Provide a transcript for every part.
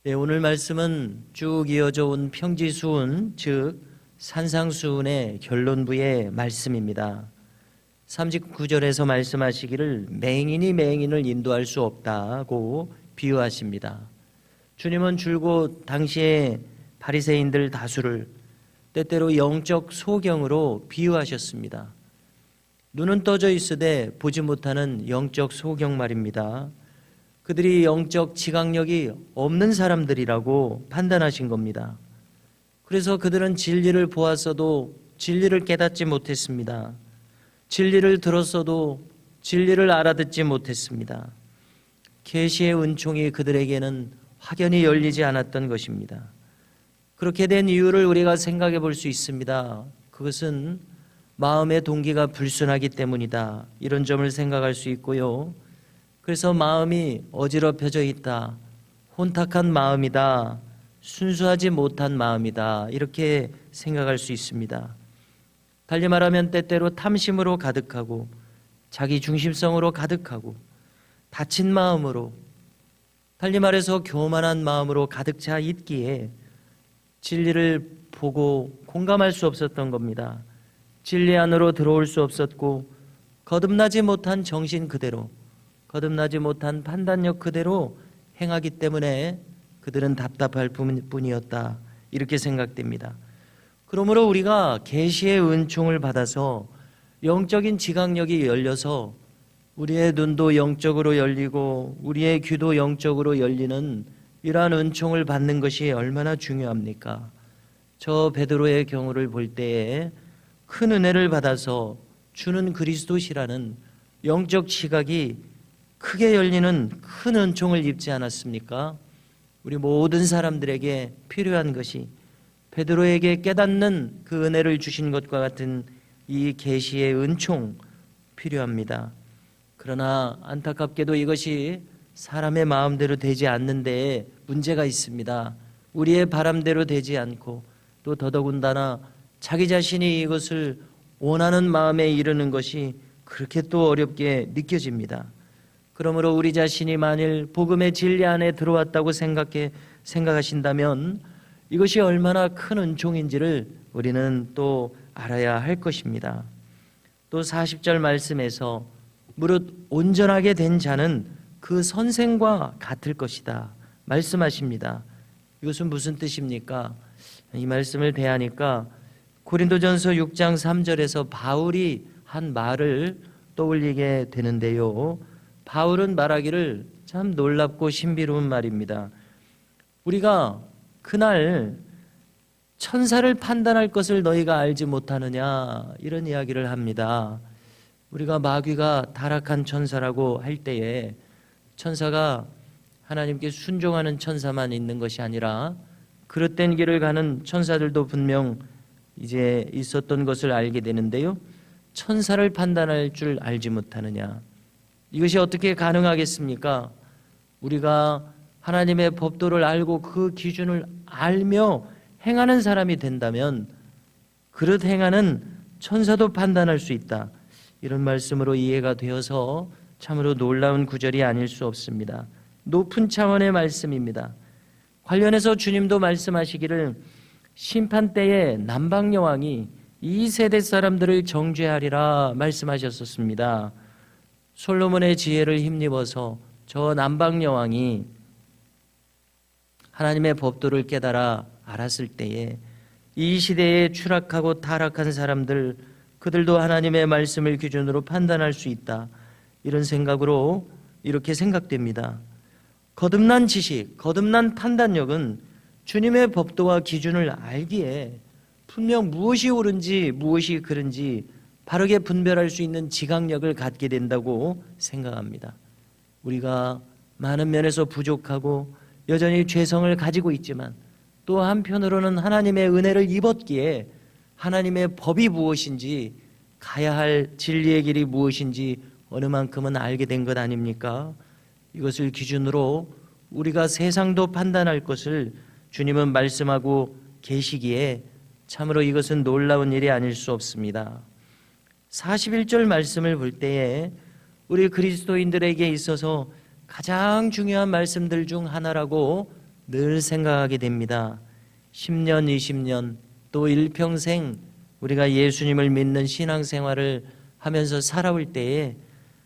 네, 오늘 말씀은 쭉 이어져 온 평지수훈, 즉 산상수훈의 결론부의 말씀입니다. 39절에서 말씀하시기를 맹인이 맹인을 인도할 수 없다고 비유하십니다. 주님은 줄곧 당시의 바리새인들 다수를 때때로 영적 소경으로 비유하셨습니다. 눈은 떠져 있으되 보지 못하는 영적 소경 말입니다. 그들이 영적 지각력이 없는 사람들이라고 판단하신 겁니다. 그래서 그들은 진리를 보았어도 진리를 깨닫지 못했습니다. 진리를 들었어도 진리를 알아듣지 못했습니다. 계시의 은총이 그들에게는 확연히 열리지 않았던 것입니다. 그렇게 된 이유를 우리가 생각해 볼 수 있습니다. 그것은 마음의 동기가 불순하기 때문이다, 이런 점을 생각할 수 있고요. 그래서 마음이 어지럽혀져 있다, 혼탁한 마음이다, 순수하지 못한 마음이다, 이렇게 생각할 수 있습니다. 달리 말하면 때때로 탐심으로 가득하고 자기 중심성으로 가득하고 다친 마음으로, 달리 말해서 교만한 마음으로 가득 차 있기에 진리를 보고 공감할 수 없었던 겁니다. 진리 안으로 들어올 수 없었고 거듭나지 못한 정신 그대로, 거듭나지 못한 판단력 그대로 행하기 때문에 그들은 답답할 뿐이었다, 이렇게 생각됩니다. 그러므로 우리가 계시의 은총을 받아서 영적인 지각력이 열려서 우리의 눈도 영적으로 열리고 우리의 귀도 영적으로 열리는 이러한 은총을 받는 것이 얼마나 중요합니까? 저 베드로의 경우를 볼 때에 큰 은혜를 받아서 주는 그리스도시라는 영적 지각이 크게 열리는 큰 은총을 입지 않았습니까? 우리 모든 사람들에게 필요한 것이 베드로에게 깨닫는 그 은혜를 주신 것과 같은 이 계시의 은총 필요합니다. 그러나 안타깝게도 이것이 사람의 마음대로 되지 않는 데에 문제가 있습니다. 우리의 바람대로 되지 않고 또 더더군다나 자기 자신이 이것을 원하는 마음에 이르는 것이 그렇게 또 어렵게 느껴집니다. 그러므로 우리 자신이 만일 복음의 진리 안에 들어왔다고 생각하신다면 이것이 얼마나 큰 은총인지를 우리는 또 알아야 할 것입니다. 또 40절 말씀에서 무릇 온전하게 된 자는 그 선생과 같을 것이다 말씀하십니다. 이것은 무슨 뜻입니까? 이 말씀을 대하니까 고린도전서 6장 3절에서 바울이 한 말을 떠올리게 되는데요. 바울은 말하기를 참 놀랍고 신비로운 말입니다. 우리가 그날 천사를 판단할 것을 너희가 알지 못하느냐, 이런 이야기를 합니다. 우리가 마귀가 타락한 천사라고 할 때에 천사가 하나님께 순종하는 천사만 있는 것이 아니라 그릇된 길을 가는 천사들도 분명 이제 있었던 것을 알게 되는데요. 천사를 판단할 줄 알지 못하느냐, 이것이 어떻게 가능하겠습니까? 우리가 하나님의 법도를 알고 그 기준을 알며 행하는 사람이 된다면 그릇 행하는 천사도 판단할 수 있다, 이런 말씀으로 이해가 되어서 참으로 놀라운 구절이 아닐 수 없습니다. 높은 차원의 말씀입니다. 관련해서 주님도 말씀하시기를 심판 때에 남방여왕이 이 세대 사람들을 정죄하리라 말씀하셨었습니다. 솔로몬의 지혜를 힘입어서 저 남방여왕이 하나님의 법도를 깨달아 알았을 때에 이 시대에 추락하고 타락한 사람들, 그들도 하나님의 말씀을 기준으로 판단할 수 있다, 이런 생각으로 이렇게 생각됩니다. 거듭난 지식, 거듭난 판단력은 주님의 법도와 기준을 알기에 분명 무엇이 옳은지 무엇이 그른지 바르게 분별할 수 있는 지각력을 갖게 된다고 생각합니다. 우리가 많은 면에서 부족하고 여전히 죄성을 가지고 있지만 또 한편으로는 하나님의 은혜를 입었기에 하나님의 법이 무엇인지, 가야 할 진리의 길이 무엇인지 어느 만큼은 알게 된 것 아닙니까? 이것을 기준으로 우리가 세상도 판단할 것을 주님은 말씀하고 계시기에 참으로 이것은 놀라운 일이 아닐 수 없습니다. 41절 말씀을 볼 때에 우리 그리스도인들에게 있어서 가장 중요한 말씀들 중 하나라고 늘 생각하게 됩니다. 10년, 20년, 또 일평생 우리가 예수님을 믿는 신앙생활을 하면서 살아올 때에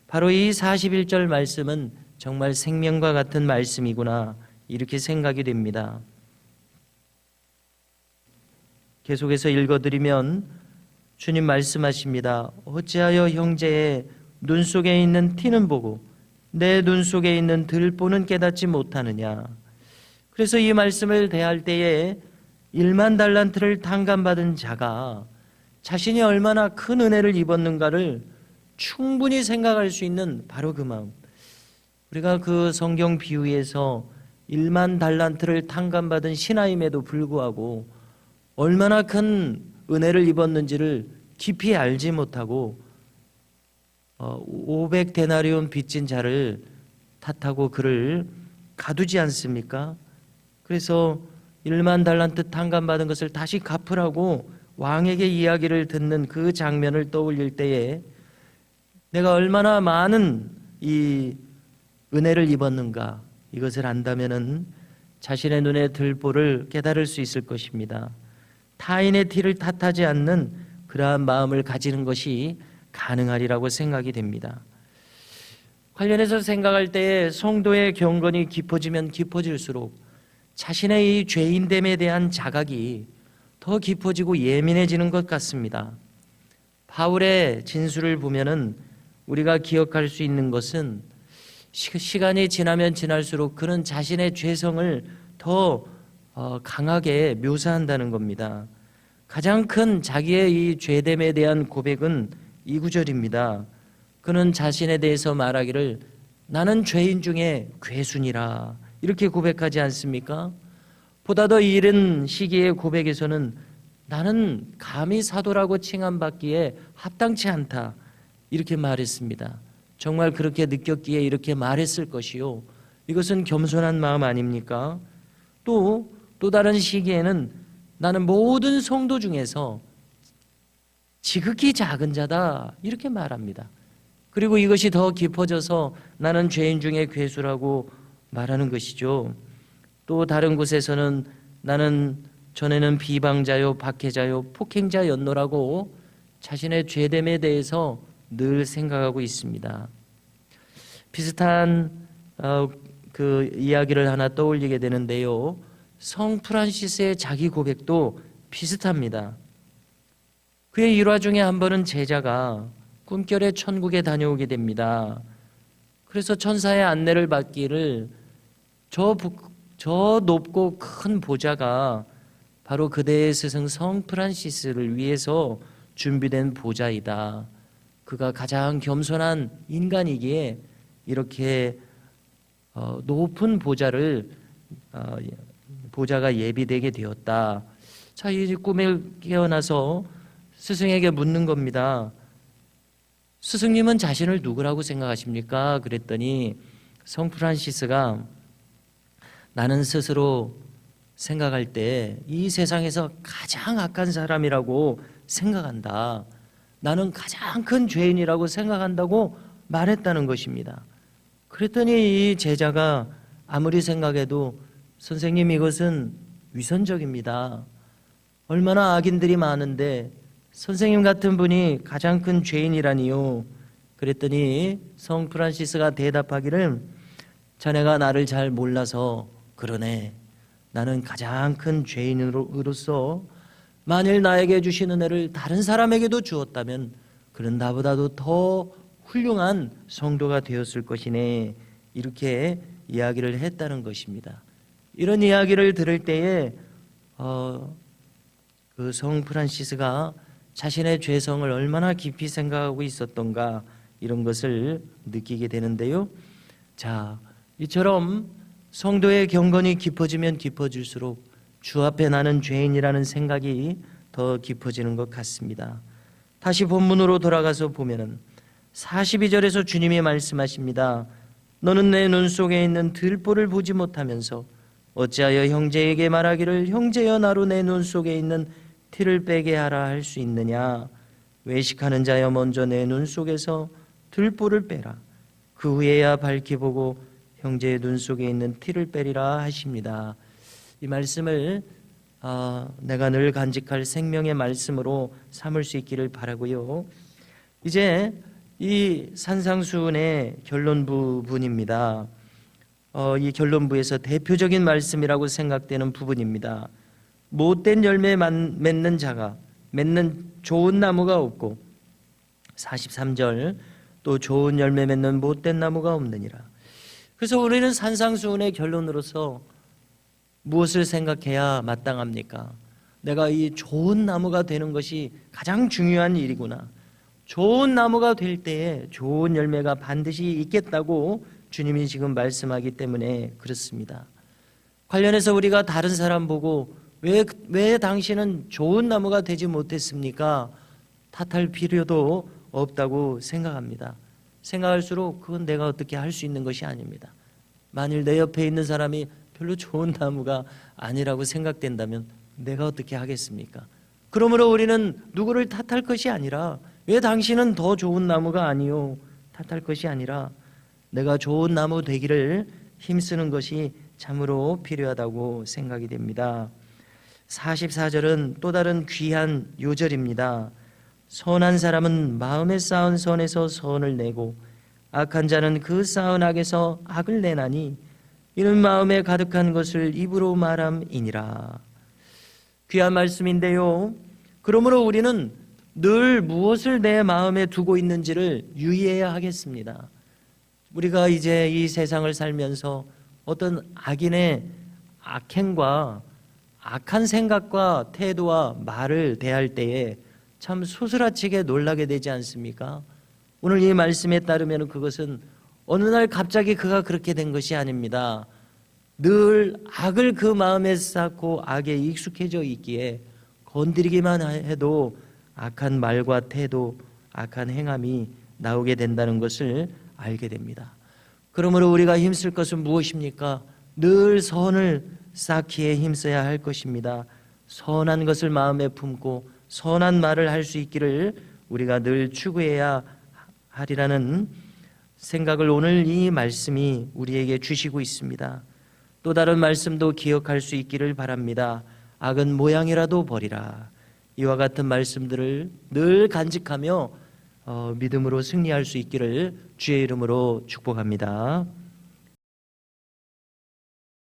바로 이 41절 말씀은 정말 생명과 같은 말씀이구나, 이렇게 생각이 됩니다. 계속해서 읽어드리면 주님 말씀하십니다. 어찌하여 형제의 눈 속에 있는 티는 보고 내 눈 속에 있는 들보는 깨닫지 못하느냐. 그래서 이 말씀을 대할 때에 1만 달란트를 탕감받은 자가 자신이 얼마나 큰 은혜를 입었는가를 충분히 생각할 수 있는 바로 그 마음. 우리가 그 성경 비유에서 1만 달란트를 탕감받은 신하임에도 불구하고 얼마나 큰 은혜를 입었는지를 깊이 알지 못하고 500데나리온 빚진 자를 탓하고 그를 가두지 않습니까? 그래서 1만 달란트 탕감받은 것을 다시 갚으라고 왕에게 이야기를 듣는 그 장면을 떠올릴 때에 내가 얼마나 많은 이 은혜를 입었는가, 이것을 안다면은 자신의 눈에 들보를 깨달을 수 있을 것입니다. 타인의 티를 탓하지 않는 그러한 마음을 가지는 것이 가능하리라고 생각이 됩니다. 관련해서 생각할 때에 성도의 경건이 깊어지면 깊어질수록 자신의 이 죄인됨에 대한 자각이 더 깊어지고 예민해지는 것 같습니다. 바울의 진술을 보면은 우리가 기억할 수 있는 것은 시간이 지나면 지날수록 그는 자신의 죄성을 더 강하게 묘사한다는 겁니다. 가장 큰 자기의 이 죄됨에 대한 고백은 이 구절입니다. 그는 자신에 대해서 말하기를 나는 죄인 중에 괴순이라, 이렇게 고백하지 않습니까? 보다 더 이른 시기의 고백에서는 나는 감히 사도라고 칭함받기에 합당치 않다, 이렇게 말했습니다. 정말 그렇게 느꼈기에 이렇게 말했을 것이요, 이것은 겸손한 마음 아닙니까? 또 다른 시기에는 나는 모든 성도 중에서 지극히 작은 자다, 이렇게 말합니다. 그리고 이것이 더 깊어져서 나는 죄인 중에 괴수라고 말하는 것이죠. 또 다른 곳에서는 나는 전에는 비방자요 박해자요 폭행자였노라고 자신의 죄됨에 대해서 늘 생각하고 있습니다. 비슷한 그 이야기를 하나 떠올리게 되는데요, 성 프란시스의 자기 고백도 비슷합니다. 그의 일화 중에 한 번은 제자가 꿈결에 천국에 다녀오게 됩니다. 그래서 천사의 안내를 받기를 저 높고 큰 보좌가 바로 그대의 스승 성 프란시스를 위해서 준비된 보좌이다. 그가 가장 겸손한 인간이기에 이렇게 높은 보좌가 예비되게 되었다. 자, 이 꿈에 깨어나서 스승에게 묻는 겁니다. 스승님은 자신을 누구라고 생각하십니까? 그랬더니 성 프란시스가 나는 스스로 생각할 때 이 세상에서 가장 악한 사람이라고 생각한다. 나는 가장 큰 죄인이라고 생각한다고 말했다는 것입니다. 그랬더니 이 제자가 아무리 생각해도 선생님, 이것은 위선적입니다. 얼마나 악인들이 많은데 선생님 같은 분이 가장 큰 죄인이라니요. 그랬더니 성 프란시스가 대답하기를 자네가 나를 잘 몰라서 그러네. 나는 가장 큰 죄인으로서 만일 나에게 주신 은혜를 다른 사람에게도 주었다면 그는 나보다도 더 훌륭한 성도가 되었을 것이네, 이렇게 이야기를 했다는 것입니다. 이런 이야기를 들을 때에 그 성 프란시스가 자신의 죄성을 얼마나 깊이 생각하고 있었던가, 이런 것을 느끼게 되는데요. 자, 이처럼 성도의 경건이 깊어지면 깊어질수록 주 앞에 나는 죄인이라는 생각이 더 깊어지는 것 같습니다. 다시 본문으로 돌아가서 보면은 42절에서 주님이 말씀하십니다. 너는 내 눈 속에 있는 들보를 보지 못하면서 어찌하여 형제에게 말하기를 형제여 나로 내 눈 속에 있는 티를 빼게 하라 할 수 있느냐. 외식하는 자여 먼저 내 눈 속에서 들보를 빼라. 그 후에야 밝히 보고 형제의 눈 속에 있는 티를 빼리라 하십니다. 이 말씀을 내가 늘 간직할 생명의 말씀으로 삼을 수 있기를 바라고요. 이제 이 산상수훈의 결론 부분입니다. 이 결론부에서 대표적인 말씀이라고 생각되는 부분입니다. 못된 열매 맺는 자가 맺는 좋은 나무가 없고 43절 또 좋은 열매 맺는 못된 나무가 없느니라. 그래서 우리는 산상수훈의 결론으로서 무엇을 생각해야 마땅합니까? 내가 이 좋은 나무가 되는 것이 가장 중요한 일이구나. 좋은 나무가 될 때에 좋은 열매가 반드시 있겠다고 주님이 지금 말씀하기 때문에 그렇습니다. 관련해서 우리가 다른 사람 보고 왜 당신은 좋은 나무가 되지 못했습니까? 탓할 필요도 없다고 생각합니다. 생각할수록 그건 내가 어떻게 할 수 있는 것이 아닙니다. 만일 내 옆에 있는 사람이 별로 좋은 나무가 아니라고 생각된다면 내가 어떻게 하겠습니까? 그러므로 우리는 누구를 탓할 것이 아니라 왜 당신은 더 좋은 나무가 아니요? 탓할 것이 아니라 내가 좋은 나무 되기를 힘쓰는 것이 참으로 필요하다고 생각이 됩니다. 44절은 또 다른 귀한 요절입니다. 선한 사람은 마음에 쌓은 선에서 선을 내고 악한 자는 그 쌓은 악에서 악을 내나니 이는 마음에 가득한 것을 입으로 말함이니라. 귀한 말씀인데요. 그러므로 우리는 늘 무엇을 내 마음에 두고 있는지를 유의해야 하겠습니다. 우리가 이제 이 세상을 살면서 어떤 악인의 악행과 악한 생각과 태도와 말을 대할 때에 참 소스라치게 놀라게 되지 않습니까? 오늘 이 말씀에 따르면 그것은 어느 날 갑자기 그가 그렇게 된 것이 아닙니다. 늘 악을 그 마음에 쌓고 악에 익숙해져 있기에 건드리기만 해도 악한 말과 태도, 악한 행함이 나오게 된다는 것을 알게 됩니다. 그러므로 우리가 힘쓸 것은 무엇입니까? 늘 선을 쌓기에 힘써야 할 것입니다. 선한 것을 마음에 품고 선한 말을 할 수 있기를 우리가 늘 추구해야 하리라는 생각을 오늘 이 말씀이 우리에게 주시고 있습니다. 또 다른 말씀도 기억할 수 있기를 바랍니다. 악은 모양이라도 버리라. 이와 같은 말씀들을 늘 간직하며 믿음으로 승리할 수 있기를 주의 이름으로 축복합니다.